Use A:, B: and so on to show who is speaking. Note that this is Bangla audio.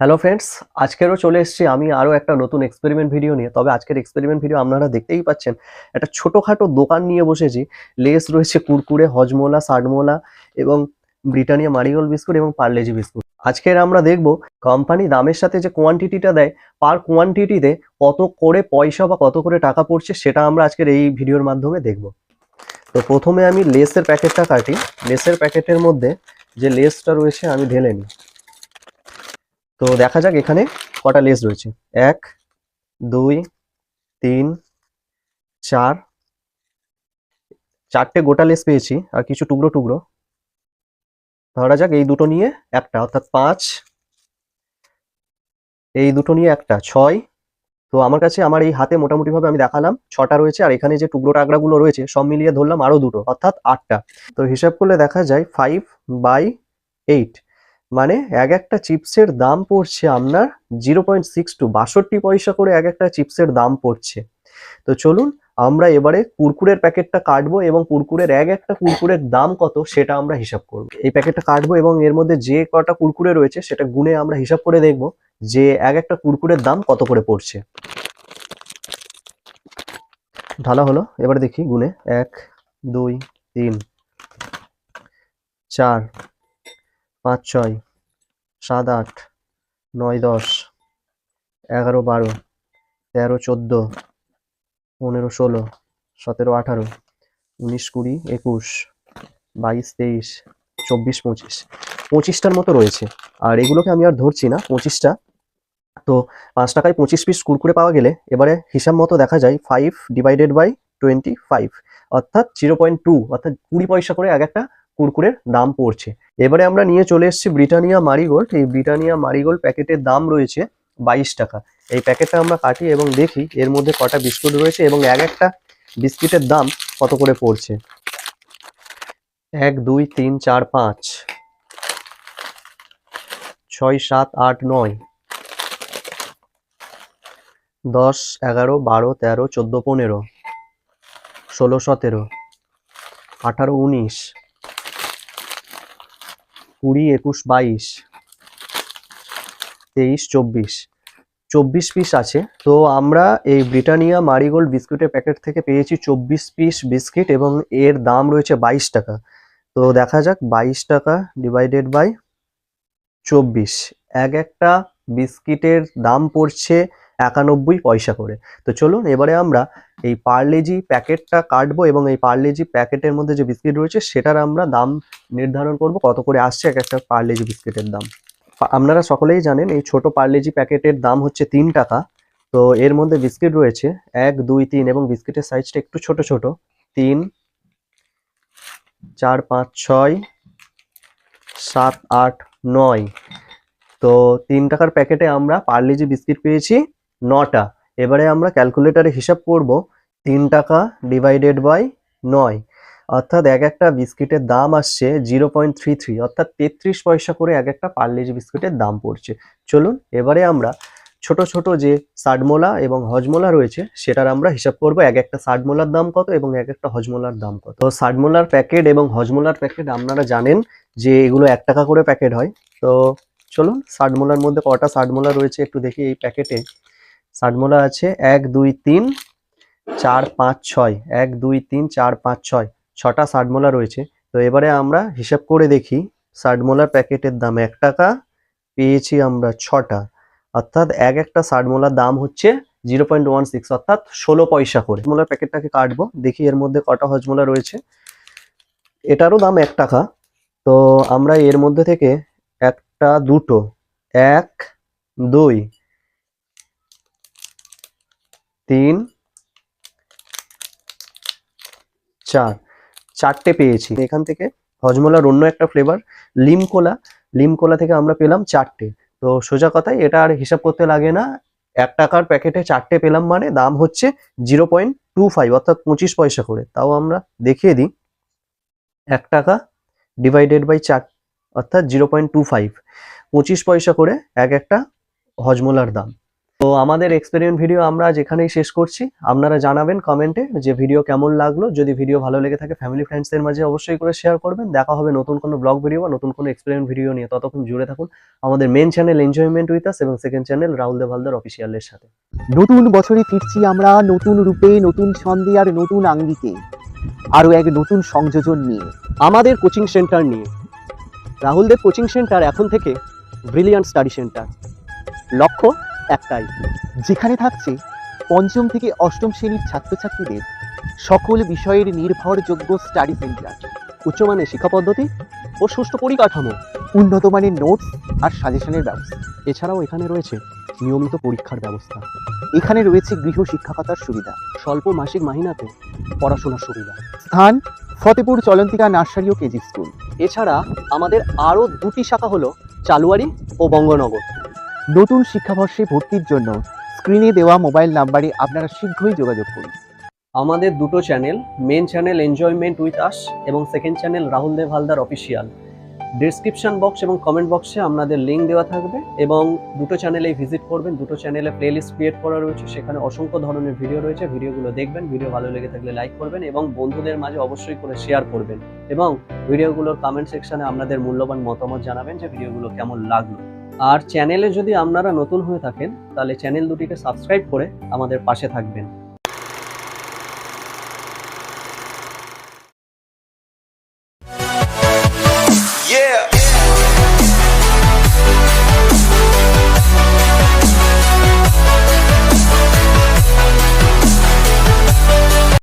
A: হ্যালো ফ্রেন্ডস, আজকেরও চলে এসেছি আমি আরও একটা নতুন এক্সপেরিমেন্ট ভিডিও নিয়ে। তবে আজকের এক্সপেরিমেন্ট ভিডিও আপনারা দেখতেই পাচ্ছেন, একটা ছোটোখাটো দোকান নিয়ে বসেছি। লেস রয়েছে, কুরকুরে, হজমোলা, সাডমোলা এবং ব্রিটানিয়া মারিগোল্ড বিস্কুট এবং পার্লেজি বিস্কুট। আজকের আমরা দেখব কোম্পানি দামের সাথে যে কোয়ান্টিটিটা দেয়, পার কোয়ান্টিটিতে কত করে পয়সা বা কত করে টাকা পড়ছে, সেটা আমরা আজকের এই ভিডিওর মাধ্যমে দেখব। তো প্রথমে আমি লেসের প্যাকেটটা কাটি। লেসের প্যাকেটের মধ্যে যে লেসটা রয়েছে আমি ঢেলে নিই। তো দেখা যাক এখানে কটা লেস রয়েছে। 1 2 3 4, 4টে গোটা লেস পেয়েছি আর কিছু টুকরো টুকরো। ধরা যাক এই দুটো নিয়ে একটা, অর্থাৎ 5, এই দুটো নিয়ে একটা 6। তো আমার কাছে আমার এই হাতে মোটামুটি ভাবে আমি দেখালাম 6টা রয়েছে, আর এখানে যে টুকরো টাকরাগুলো রয়েছে সব মিলিয়ে ধরলাম আরো দুটো, অর্থাৎ 8টা। তো হিসাব করলে দেখা যায় 5/8, মানে এক একটা চিপসের দাম পড়ছে আপনার 0.62, 62 পয়সা করে এক একটা চিপসের দাম পড়ছে। তো চলুন আমরা এবারে কুরকুরের প্যাকেটটা কাটবো এবং কুরকুরের এক একটা কুরকুরের দাম কত সেটা আমরা হিসাব করব। এই প্যাকেটটা কাটবো এবং এর মধ্যে যে কটা কুরকুরে রয়েছে সেটা গুনে আমরা হিসাব করে দেখব যে এক একটা কুরকুরের দাম কত করে পড়ছে। ঢালা হলো, এবারে দেখি গুনে। 1 2 3 4 5 6 7 8 9 10 11 12 13 14 15 16 17 18 19 20 21 22 23 24 25, 25টার মতো রয়েছে। আর এগুলোকে আমি আর ধরছি না, 25টা। তো 5 টাকায় 25 পিস কুরকুরে পাওয়া গেলে এবারে হিসাব মতো দেখা যায় 5/25, অর্থাৎ 0.2, অর্থাৎ 20 পয়সা করে এক একটা কুরকুরের দাম পড়ছে। এবারে আমরা নিয়ে চলে এসেছি ব্রিটানিয়া মারিগোল্ড। এই ব্রিটানিয়া মারিগোল্ড প্যাকেটের দাম রয়েছে 22 টাকা। এই প্যাকেটটা আমরা কাটি এবং দেখি এর মধ্যে কটা বিস্কুট রয়েছে এবং এক একটা বিস্কিটের দাম কত করে পড়ছে। 1 2 3 4 5 6 7 8 9 10 11 12 13 14 15 16 17 18 19 20 21 22 23 24, 24 পিস আছে। তো আমরা এই ব্রিটানিয়া মারিগোল্ড বিস্কুটের প্যাকেট থেকে পেয়েছি 24 পিস বিস্কিট এবং এর দাম রয়েছে 22 টাকা। তো দেখা যাক 22 টাকা ডিভাইডেড বাই 24, এক একটা বিস্কিটের দাম পড়ছে 91 পয়সা করে। তো চলুন এবারে আমরা এই পার্লেজি প্যাকেটটা কাটবো এবং এই পার্লেজি প্যাকেটের মধ্যে যে বিস্কিট রয়েছে সেটার আমরা দাম নির্ধারণ করব, কত করে আসছে এক একটা পার্লেজি বিস্কিটের দাম। আপনারা সকলেই জানেন এই ছোট পার্লেজি প্যাকেটের দাম হচ্ছে 3 টাকা। তো এর মধ্যে বিস্কিট রয়েছে 1 2 3 এবং বিস্কিটের সাইজটা একটু ছোট ছোট। 3 4 5 6 7 8 9। তো 3 টাকার প্যাকেটে আমরা পার্লেজি বিস্কিট পেয়েছি 9টা। এবারে আমরা ক্যালকুলেটারে হিসাব করব 3 টাকা ডিভাইডেড বাই 9, অর্থাৎ এক একটা বিস্কিটের দাম আসছে 0.33, অর্থাৎ 33 পয়সা করে এক একটা পার্লেজি বিস্কুটের দাম পড়ছে। চলুন এবারে আমরা ছোট ছোট যে সাডমোলা এবং হজমোলা রয়েছে সেটার আমরা হিসাব করব, এক একটা সাডমোলার দাম কত এবং এক একটা হজমোলার দাম কত। তো সাডমোলার প্যাকেট এবং হজমোলার প্যাকেট আপনারা জানেন যে এগুলো 1 টাকা করে প্যাকেট হয়। তো চলুন সাডমোলার মধ্যে কটা সাডমোলা রয়েছে একটু দেখি। এই প্যাকেটে সাডমোলা আছে 1 2 3 4 5 6, 1 2 3 4 5 6, 6টা সাডমোলা রয়েছে। তো এবারে আমরা হিসাব করে দেখি, সাডমোলার প্যাকেটের দাম 1 টাকা, পেয়েছি আমরা 6টা, অর্থাৎ এক একটা সাডমোলার দাম হচ্ছে 0.16, অর্থাৎ 16 পয়সা করে। হজমোলার প্যাকেটটাকে কাটবো, দেখি এর মধ্যে কটা হজমোলা রয়েছে। এটারও দাম 1 টাকা। তো আমরা এর মধ্যে থেকে একটা দুটো 1 2 3 4, 4টে পেয়েছি। এখান থেকে হজমোলার অন্য একটা ফ্লেভার লিমকোলা, লিমকোলা থেকে আমরা পেলাম 4টে। তো সোজা কথায় এটা আর হিসাব করতে লাগে না, 1 টাকার প্যাকেটে 4টে পেলাম মানে দাম হচ্ছে 0.25, অর্থাৎ 25 পয়সা করে। তাও আমরা দেখিয়ে দিই, 1 টাকা ডিভাইডেড বাই 4, অর্থাৎ 0.25, 25 পয়সা করে এক একটা হজমোলার দাম। তো তো আমাদের এক্সপেরিমেন্ট ভিডিও আমরা যেখানেই শেষ করছি। আপনারা জানাবেন কমেন্টে যে ভিডিও কেমন লাগলো। যদি ভিডিও ভালো লেগে থাকে ফ্যামিলি ফ্রেন্ডসদের মাঝে অবশ্যই করে শেয়ার করবেন। দেখা হবে নতুন কোনো ব্লগ ভিডিও বা নতুন কোনো এক্সপেরিমেন্ট ভিডিও নিয়ে। ততক্ষণ জুড়ে থাকুন আমাদের main channel enjoyment with us এবং সেকেন্ড চ্যানেল রাহুল দেব হালদার অফিসিয়ালের সাথে।
B: নতুন বছরে ফিরছি আমরা নতুন রূপে, নতুন ছন্দে আর নতুন আঙ্গিকে, আরো এক নতুন সংযোজন নিয়ে,
A: আমাদের কোচিং সেন্টার নিয়ে। রাহুল দেব কোচিং সেন্টার এখন থেকে ব্রিলিয়ান্ট স্টাডি সেন্টার। লক্ষ্য একটাই,
B: যেখানে থাকছে পঞ্চম থেকে অষ্টম শ্রেণীর ছাত্রছাত্রীদের সকল বিষয়ের নির্ভরযোগ্য স্টাডি সেন্টার,
A: উচ্চমানের শিক্ষা পদ্ধতি ও সুষ্ঠু পরিকাঠামো,
B: উন্নত মানের নোটস আর সাজেশনের ব্যবস্থা।
A: এছাড়াও এখানে রয়েছে নিয়মিত পরীক্ষার ব্যবস্থা।
B: এখানে রয়েছে গৃহ শিক্ষকতার সুবিধা,
A: স্বল্প মাসিক মাহিনাতে পড়াশোনার সুবিধা।
B: স্থান ফতেপুর চলন্তিকা নার্সারি ও কেজি স্কুল।
A: এছাড়া আমাদের আরও দুটি শাখা হলো চালুয়ারি ও বঙ্গনগর।
B: নতুন শিক্ষাবর্ষে ভর্তির জন্য স্ক্রিনে দেওয়া মোবাইল নাম্বারে আপনারা শীঘ্রই যোগাযোগ করুন।
A: আমাদের দুটো channel, main channel enjoyment with us এবং second channel Rahul Dev Haldar official. Description box এবং কমেন্ট বক্সে আপনাদের লিঙ্ক দেওয়া থাকবে এবং দুটো চ্যানেলেই ভিজিট করবেন। দুটো চ্যানেলে প্লেলিস্ট ক্রিয়েট করা রয়েছে, সেখানে অসংখ্য ধরনের ভিডিও রয়েছে। ভিডিওগুলো দেখবেন, ভিডিও ভালো লেগে থাকলে লাইক করবেন এবং বন্ধুদের মাঝে অবশ্যই করে শেয়ার করবেন এবং ভিডিওগুলোর কমেন্ট সেকশনে আপনাদের মূল্যবান মতামত জানাবেন যে ভিডিওগুলো কেমন লাগলো। আর চ্যানেলে যদি আপনারা নতুন হয়ে থাকেন তাহলে চ্যানেল দুটিকে সাবস্ক্রাইব করে আমাদের পাশে থাকবেন।